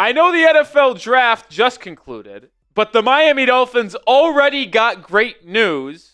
I know the NFL draft just concluded, but the Miami Dolphins already got great news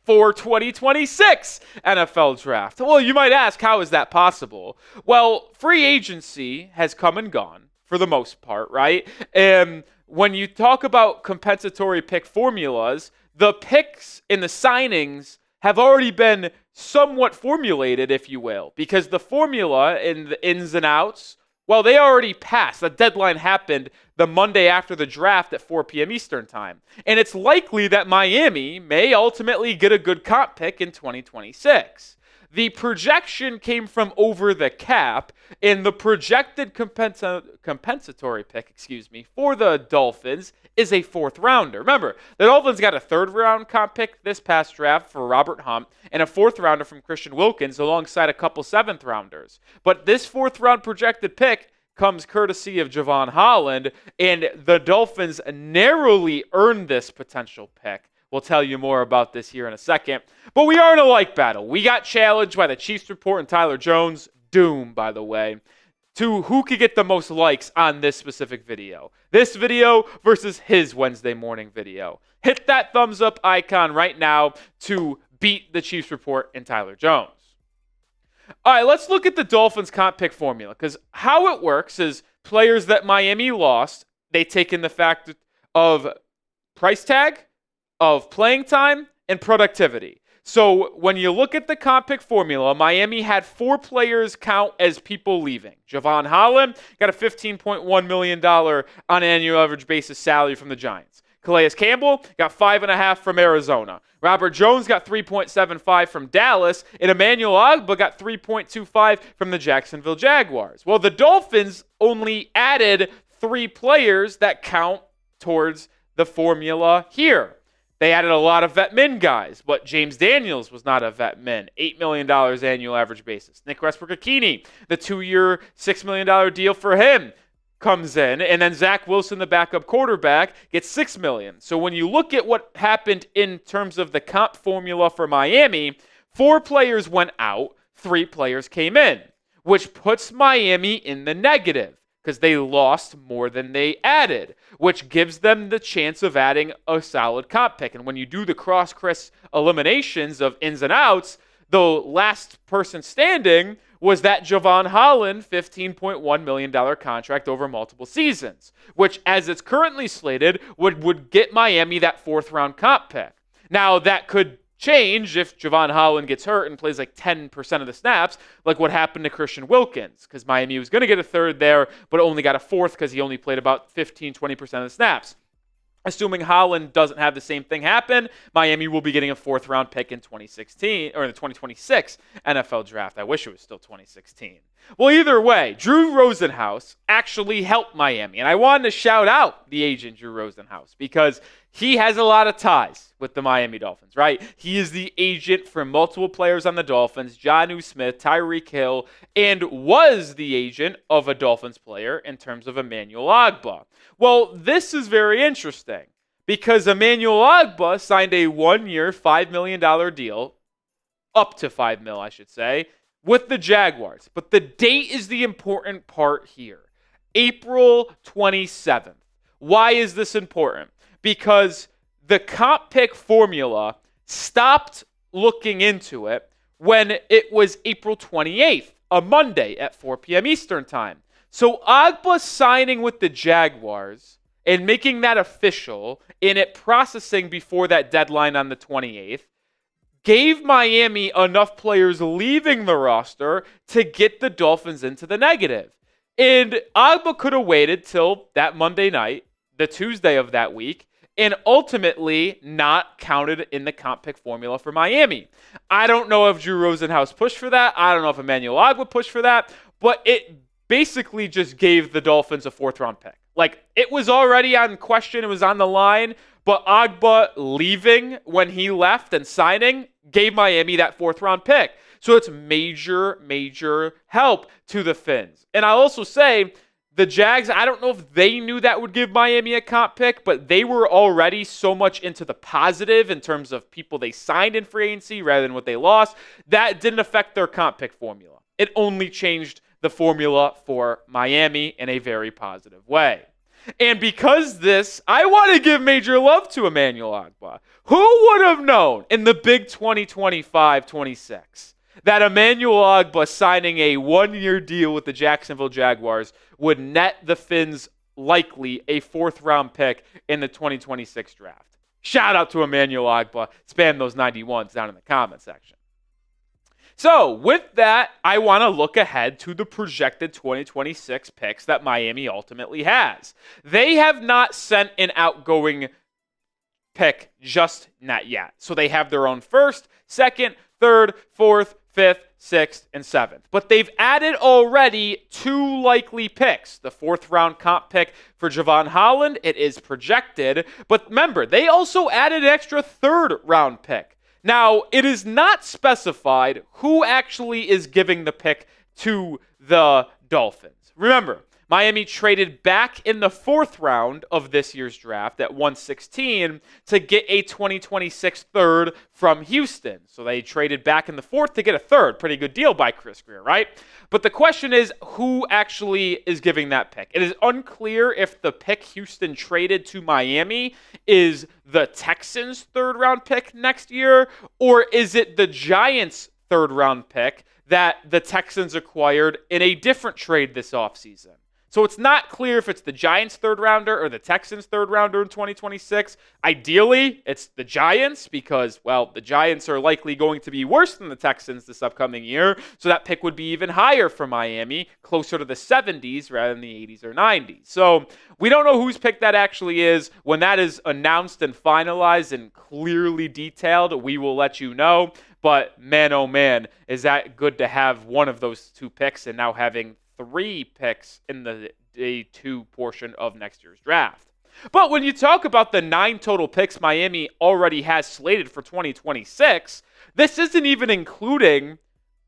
for 2026 NFL draft. Well, you might ask, how is that possible? Well, free agency has come and gone for the most part, right? And when you talk about compensatory pick formulas, the picks in the signings have already been somewhat formulated, if you will, because the formula in the ins and outs, well, they already passed. The deadline happened the Monday after the draft at 4 p.m. Eastern time. And it's likely that Miami may ultimately get a good comp pick in 2026. The projection came from over the cap, and the projected compensatory pick, for the Dolphins is a 4th rounder. Remember, the Dolphins got a 3rd round comp pick this past draft for Robert Hunt and a 4th rounder from Christian Wilkins alongside a couple 7th rounders. But this 4th round projected pick comes courtesy of Jevon Holland, and the Dolphins narrowly earned this potential pick. We'll tell you more about this here in a second. But we are in a like battle. We got challenged by the Chiefs Report and Tyler Jones, Doom, by the way, to who could get the most likes on this specific video. This video versus his Wednesday morning video. Hit that thumbs up icon right now to beat the Chiefs Report and Tyler Jones. All right, let's look at the Dolphins comp pick formula, because how it works is players that Miami lost, they take in the fact of price tag, of playing time, and productivity. So when you look at the comp pick formula, Miami had 4 players count as people leaving. Jevon Holland got a $15.1 million on an annual average basis salary from the Giants. Calais Campbell got 5.5 from Arizona. Robert Jones got 3.75 from Dallas, and Emmanuel Ogbah got 3.25 from the Jacksonville Jaguars. Well, the Dolphins only added 3 players that count towards the formula here. They added a lot of vet min guys, but James Daniels was not a vet min. $8 million annual average basis. Nick Rohloff, the 2-year, $6 million deal for him comes in, and then Zach Wilson, the backup quarterback, gets $6 million. So when you look at what happened in terms of the comp formula for Miami, 4 players went out, 3 players came in, which puts Miami in the negative because they lost more than they added, which gives them the chance of adding a solid comp pick. And when you do the cross-Chris eliminations of ins and outs, the last person standing was that Jevon Holland $15.1 million contract over multiple seasons, which, as it's currently slated, would get Miami that 4th round comp pick. Now, that could change if Jevon Holland gets hurt and plays like 10% of the snaps, like what happened to Christian Wilkins, because Miami was going to get a 3rd there, but only got a 4th because he only played about 15-20% of the snaps. Assuming Holland doesn't have the same thing happen, Miami will be getting a 4th round pick in 2016 or in the 2026 NFL draft. I wish it was still 2016. Well, either way, Drew Rosenhaus actually helped Miami, and I wanted to shout out the agent Drew Rosenhaus because he has a lot of ties with the Miami Dolphins, right? He is the agent for multiple players on the Dolphins, Jonnu Smith, Tyreek Hill, and was the agent of a Dolphins player in terms of Emmanuel Ogbah. Well, this is very interesting because Emmanuel Ogbah signed a 1-year, $5 million deal, up to $5 million, I should say, with the Jaguars. But the date is the important part here. April 27th. Why is this important? Because the comp pick formula stopped looking into it when it was April 28th, a Monday at 4 p.m. Eastern time. So Ogbah signing with the Jaguars and making that official and it processing before that deadline on the 28th gave Miami enough players leaving the roster to get the Dolphins into the negative. And Ogbah could have waited till that Monday night, the Tuesday of that week, and ultimately not counted in the comp pick formula for Miami. I don't know if Drew Rosenhaus pushed for that. I don't know if Emmanuel Ogbah pushed for that, but it basically just gave the Dolphins a 4th round pick. Like, it was already on question. It was on the line, but Ogbah leaving when he left and signing gave Miami that 4th round pick. So it's major, major help to the Fins. And I'll also say, the Jags, I don't know if they knew that would give Miami a comp pick, but they were already so much into the positive in terms of people they signed in free agency rather than what they lost. That didn't affect their comp pick formula. It only changed the formula for Miami in a very positive way. And because I want to give major love to Emmanuel Ogbah. Who would have known in the big 2025-26 that Emmanuel Ogbah signing a one-year deal with the Jacksonville Jaguars would net the Fins likely a fourth-round pick in the 2026 draft? Shout out to Emmanuel Ogbah. Spam those 91s down in the comment section. So, with that, I want to look ahead to the projected 2026 picks that Miami ultimately has. They have not sent an outgoing pick just not yet. So they have their own first, second, third, fourth, fifth, sixth, and seventh. But they've added already 2 likely picks. The 4th-round comp pick for Jevon Holland, it is projected. But remember, they also added an extra 3rd-round pick. Now, it is not specified who actually is giving the pick to the Dolphins. Remember, Miami traded back in the 4th round of this year's draft at 116 to get a 2026 third from Houston. So they traded back in the 4th to get a third. Pretty good deal by Grier, right? But the question is, who actually is giving that pick? It is unclear if the pick Houston traded to Miami is the Texans' 3rd-round pick next year, or is it the Giants' 3rd-round pick that the Texans acquired in a different trade this offseason. So it's not clear if it's the Giants' 3rd-rounder or the Texans' 3rd-rounder in 2026. Ideally, it's the Giants because, well, the Giants are likely going to be worse than the Texans this upcoming year. So that pick would be even higher for Miami, closer to the 70s rather than the 80s or 90s. So we don't know whose pick that actually is. When that is announced and finalized and clearly detailed, we will let you know. But man, oh man, is that good to have one of those 2 picks and now having 3 picks in the day 2 portion of next year's draft. But when you talk about the 9 total picks Miami already has slated for 2026, this isn't even including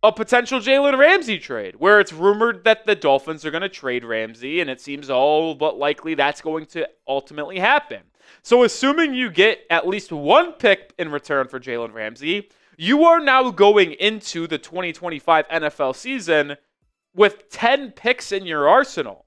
a potential Jalen Ramsey trade, where it's rumored that the Dolphins are going to trade Ramsey, and it seems all but likely that's going to ultimately happen. So assuming you get at least 1 pick in return for Jalen Ramsey, you are now going into the 2025 NFL season with 10 picks in your arsenal.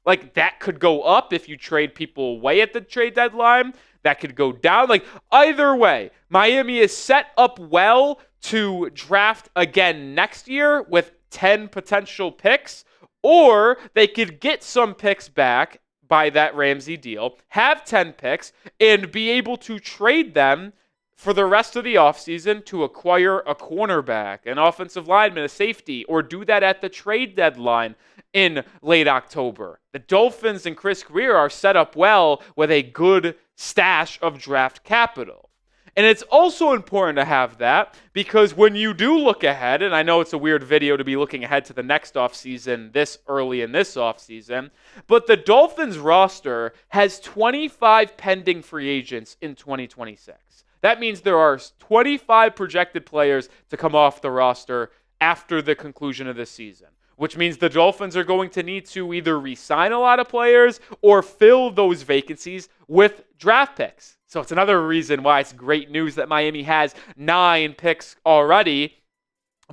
Like, that could go up if you trade people away at the trade deadline. That could go down. Like, either way, Miami is set up well to draft again next year with 10 potential picks, or they could get some picks back by that Ramsey deal, have 10 picks, and be able to trade them for the rest of the offseason to acquire a cornerback, an offensive lineman, a safety, or do that at the trade deadline in late October. The Dolphins and Grier are set up well with a good stash of draft capital. And it's also important to have that because when you do look ahead, and I know it's a weird video to be looking ahead to the next offseason this early in this offseason, but the Dolphins roster has 25 pending free agents in 2026. That means there are 25 projected players to come off the roster after the conclusion of this season, which means the Dolphins are going to need to either re-sign a lot of players or fill those vacancies with draft picks. So it's another reason why it's great news that Miami has 9 picks already,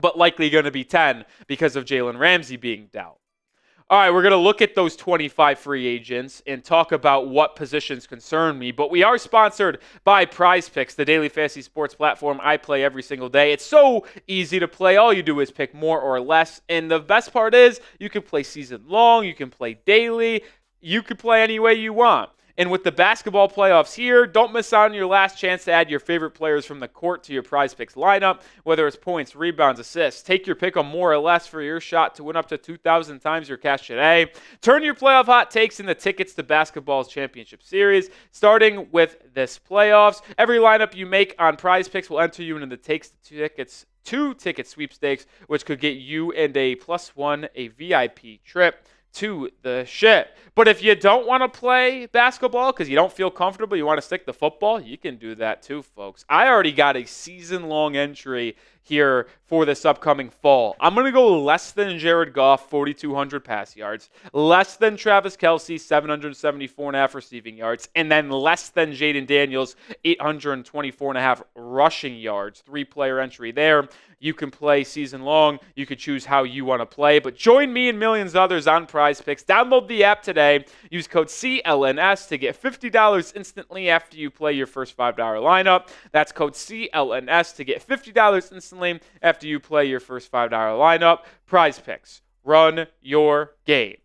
but likely going to be 10 because of Jalen Ramsey being dealt. All right, we're going to look at those 25 free agents and talk about what positions concern me. But we are sponsored by Prize Picks, the daily fantasy sports platform I play every single day. It's so easy to play. All you do is pick more or less. And the best part is you can play season long. You can play daily. You can play any way you want. And with the basketball playoffs here, don't miss out on your last chance to add your favorite players from the court to your Prize Picks lineup, whether it's points, rebounds, assists. Take your pick on more or less for your shot to win up to 2,000 times your cash today. Turn your playoff hot takes into tickets to basketball's championship series, starting with this playoffs. Every lineup you make on Prize Picks will enter you into the tickets 2 ticket sweepstakes, which could get you and a +1 a VIP trip to the shit. But if you don't want to play basketball because you don't feel comfortable, you want to stick to football, you can do that too, folks. I already got a season-long entry here for this upcoming fall. I'm going to go less than Jared Goff, 4,200 pass yards, less than Travis Kelce, 774.5 receiving yards, and then less than Jaden Daniels, 824.5 rushing yards. 3-player entry there. You can play season long. You can choose how you want to play. But join me and millions of others on Prize Picks. Download the app today. Use code CLNS to get $50 instantly after you play your first $5 lineup. That's code CLNS to get $50 instantly after you play your first $5 lineup. Prize Picks. Run your game.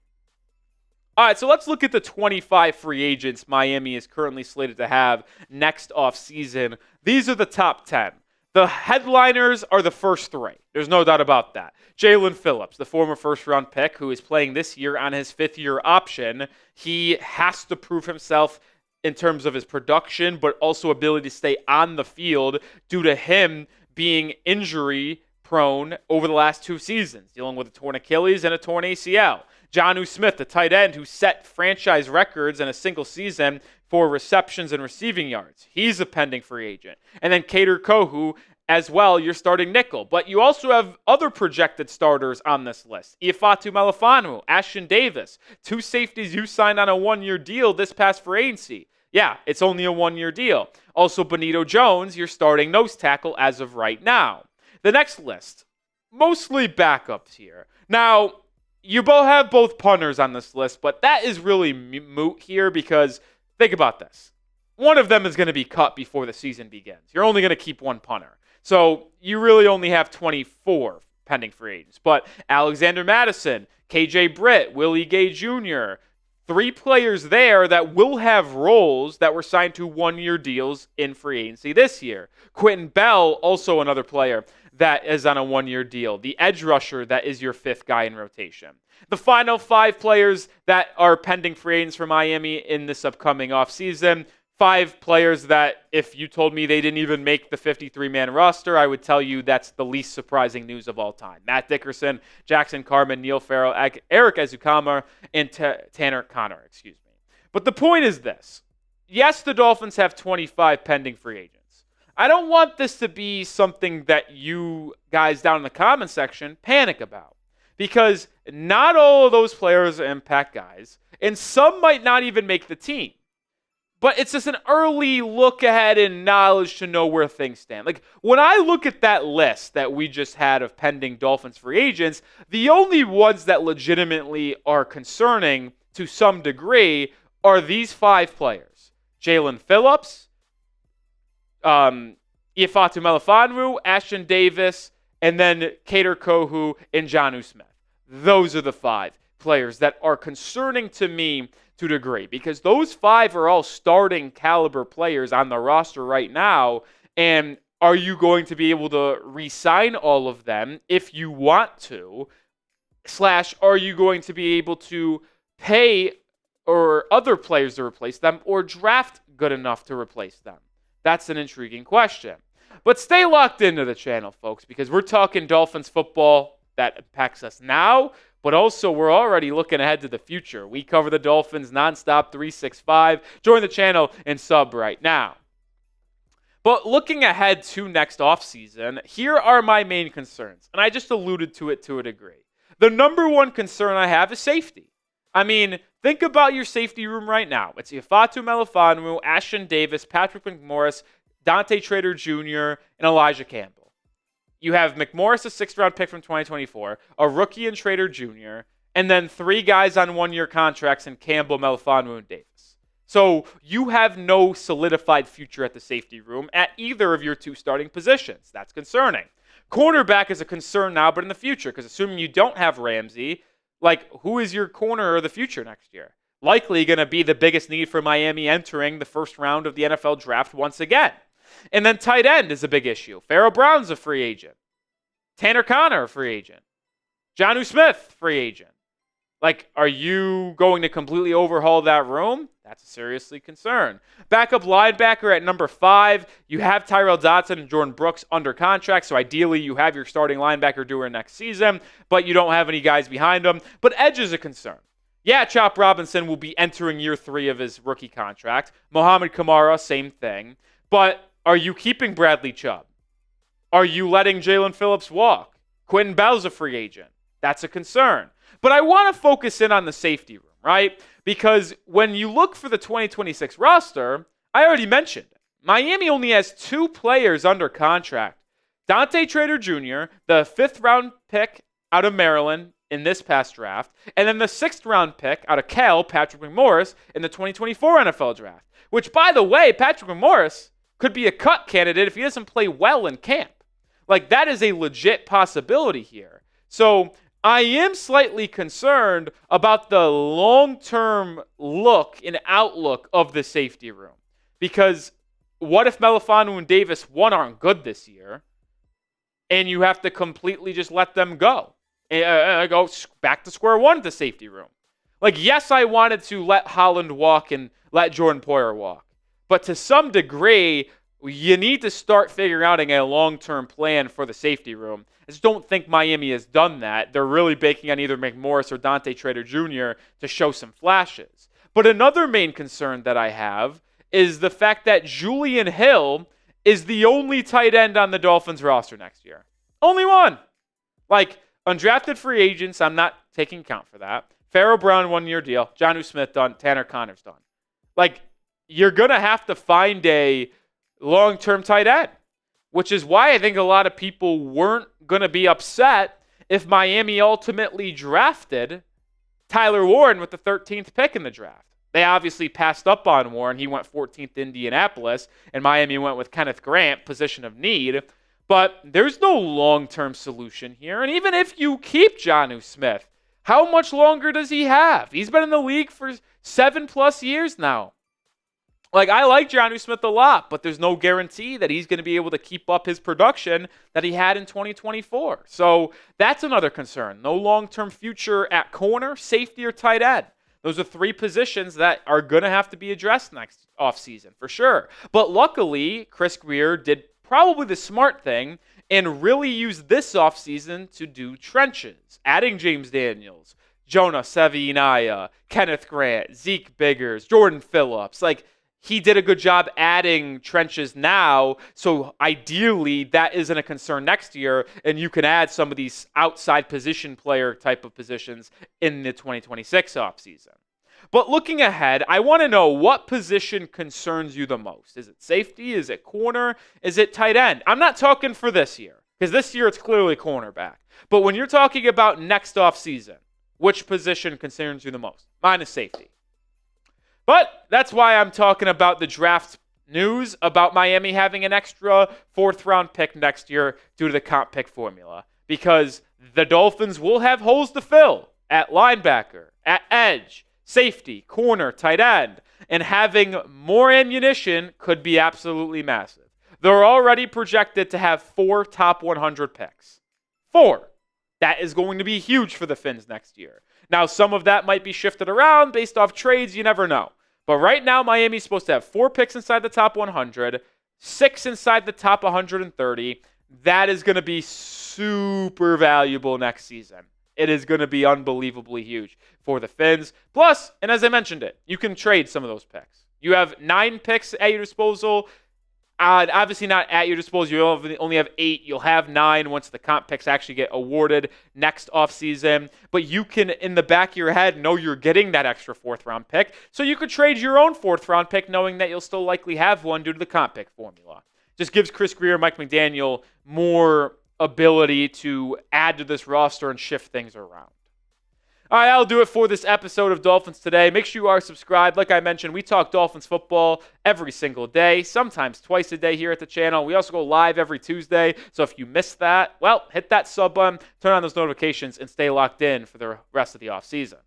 All right, so let's look at the 25 free agents Miami is currently slated to have next offseason. These are the top 10. The headliners are the first 3. There's no doubt about that. Jalen Phillips, the former first-round pick who is playing this year on his 5th-year option, he has to prove himself in terms of his production, but also ability to stay on the field due to him being injury-prone over the last 2 seasons, dealing with a torn Achilles and a torn ACL. Jonnu Smith, the tight end who set franchise records in a single season for receptions and receiving yards. He's a pending free agent. And then Kader Kohou as well, you're starting nickel. But you also have other projected starters on this list. Ifeatu Melifonwu, Ashton Davis, 2 safeties you signed on a 1-year deal this past free agency. Yeah, it's only a 1-year deal. Also, Benito Jones, your starting nose tackle as of right now. The next list, mostly backups here. Now, you both have both punters on this list, but that is really moot here because think about this. One of them is going to be cut before the season begins. You're only going to keep 1 punter. So you really only have 24 pending free agents. But Alexander Madison, KJ Britt, Willie Gay Jr., 3 players there that will have roles that were signed to 1-year deals in free agency this year. Quentin Bell, also another player that is on a 1-year deal. The edge rusher that is your 5th guy in rotation. The final 5 players that are pending free agents for Miami in this upcoming offseason, 5 players that if you told me they didn't even make the 53-man roster, I would tell you that's the least surprising news of all time. Matt Dickerson, Jackson Carman, Neil Farrell, Eric Ezukama, and Tanner Connor, But the point is this. Yes, the Dolphins have 25 pending free agents. I don't want this to be something that you guys down in the comment section panic about. Because not all of those players are impact guys, and some might not even make the team. But it's just an early look ahead and knowledge to know where things stand. Like, when I look at that list that we just had of pending Dolphins free agents, the only ones that legitimately are concerning to some degree are these 5 players. Jalen Phillips, Ifeatu Melifonwu, Ashton Davis, and then Kader Kohou and Jonnu Smith. Those are the 5 players that are concerning to me to a degree because those 5 are all starting caliber players on the roster right now. And are you going to be able to re-sign all of them if you want to? / are you going to be able to pay or other players to replace them or draft good enough to replace them? That's an intriguing question. But stay locked into the channel, folks, because we're talking Dolphins football that impacts us now, but also we're already looking ahead to the future. We cover the Dolphins nonstop 365. Join the channel and sub right now. But looking ahead to next offseason, here are my main concerns, and I just alluded to it to a degree. The number one concern I have is safety. I mean, think about your safety room right now. It's Ifeatu Melifonwu, Ashton Davis, Patrick McMorris, Dante Trader Jr., and Elijah Campbell. You have McMorris, a 6th-round pick from 2024, a rookie in Trader Jr., and then 3 guys on 1-year contracts in Campbell, Melifonwu, and Davis. So you have no solidified future at the safety room at either of your 2 starting positions. That's concerning. Cornerback is a concern now, but in the future, because assuming you don't have Ramsey, like, who is your corner of the future next year? Likely going to be the biggest need for Miami entering the first round of the NFL draft once again. And then tight end is a big issue. Pharaoh Brown's a free agent. Tanner Connor, a free agent. Jonnu Smith, free agent. Like, are you going to completely overhaul that room? That's a seriously concern. Backup linebacker at number 5. You have Tyrell Dodson and Jordan Brooks under contract, so ideally you have your starting linebacker during next season, but you don't have any guys behind them. But edge is a concern. Yeah, Chop Robinson will be entering year 3 of his rookie contract. Mohamed Kamara, same thing. But are you keeping Bradley Chubb? Are you letting Jalen Phillips walk? Quentin Bell's a free agent. That's a concern. But I want to focus in on the safety room, right? Because when you look for the 2026 roster, I already mentioned it. Miami only has 2 players under contract. Dante Trader Jr., the 5th-round pick out of Maryland in this past draft, and then the 6th-round pick out of Cal, Patrick McMorris, in the 2024 NFL draft. Which, by the way, Patrick McMorris could be a cut candidate if he doesn't play well in camp. Like, that is a legit possibility here. So I am slightly concerned about the long-term look and outlook of the safety room. Because what if Melifanu and Davis, one, aren't good this year, and you have to completely just let them go? Go back to square one at the safety room. Like, yes, I wanted to let Holland walk and let Jordan Poyer walk. But to some degree, you need to start figuring out a long-term plan for the safety room. I just don't think Miami has done that. They're really banking on either McMorris or Dante Trader Jr. to show some flashes. But another main concern that I have is the fact that Julian Hill is the only tight end on the Dolphins roster next year. Only one. Like, undrafted free agents, I'm not taking account for that. Pharaoh Brown, 1-year deal. Jonnu Smith done. Tanner Connor's done. Like, you're going to have to find a long-term tight end, which is why I think a lot of people weren't going to be upset if Miami ultimately drafted Tyler Warren with the 13th pick in the draft. They obviously passed up on Warren. He went 14th to Indianapolis, and Miami went with Kenneth Grant, position of need. But there's no long-term solution here. And even if you keep Jonnu Smith, how much longer does he have? He's been in the league for 7+ years now. Like, I like Jonnu Smith a lot, but there's no guarantee that he's going to be able to keep up his production that he had in 2024. So that's another concern. No long-term future at corner, safety, or tight end. Those are 3 positions that are going to have to be addressed next offseason, for sure. But luckily, Chris Grier did probably the smart thing and really used this offseason to do trenches, adding James Daniels, Jonah Sevinaya, Kenneth Grant, Zeke Biggers, Jordan Phillips. Like, he did a good job adding trenches now, so ideally that isn't a concern next year, and you can add some of these outside position player type of positions in the 2026 offseason. But looking ahead, I want to know what position concerns you the most. Is it safety? Is it corner? Is it tight end? I'm not talking for this year, because this year it's clearly cornerback. But when you're talking about next offseason, which position concerns you the most? Mine is safety. But that's why I'm talking about the draft news about Miami having an extra 4th-round pick next year due to the comp pick formula. Because the Dolphins will have holes to fill at linebacker, at edge, safety, corner, tight end. And having more ammunition could be absolutely massive. They're already projected to have 4 top 100 picks. 4. That is going to be huge for the Fins next year. Now, some of that might be shifted around based off trades. You never know. But right now, Miami's supposed to have 4 picks inside the top 100, 6 inside the top 130. That is going to be super valuable next season. It is going to be unbelievably huge for the Fins. Plus, and as I mentioned it, you can trade some of those picks. You have 9 picks at your disposal. Obviously not at your disposal. You only have 8. You'll have 9 once the comp picks actually get awarded next offseason. But you can, in the back of your head, know you're getting that extra 4th-round pick. So you could trade your own 4th-round pick knowing that you'll still likely have one due to the comp pick formula. Just gives Chris Grier, Mike McDaniel more ability to add to this roster and shift things around. All right, that'll do it for this episode of Dolphins Today. Make sure you are subscribed. Like I mentioned, we talk Dolphins football every single day, sometimes twice a day here at the channel. We also go live every Tuesday, so if you missed that, well, hit that sub button, turn on those notifications, and stay locked in for the rest of the offseason.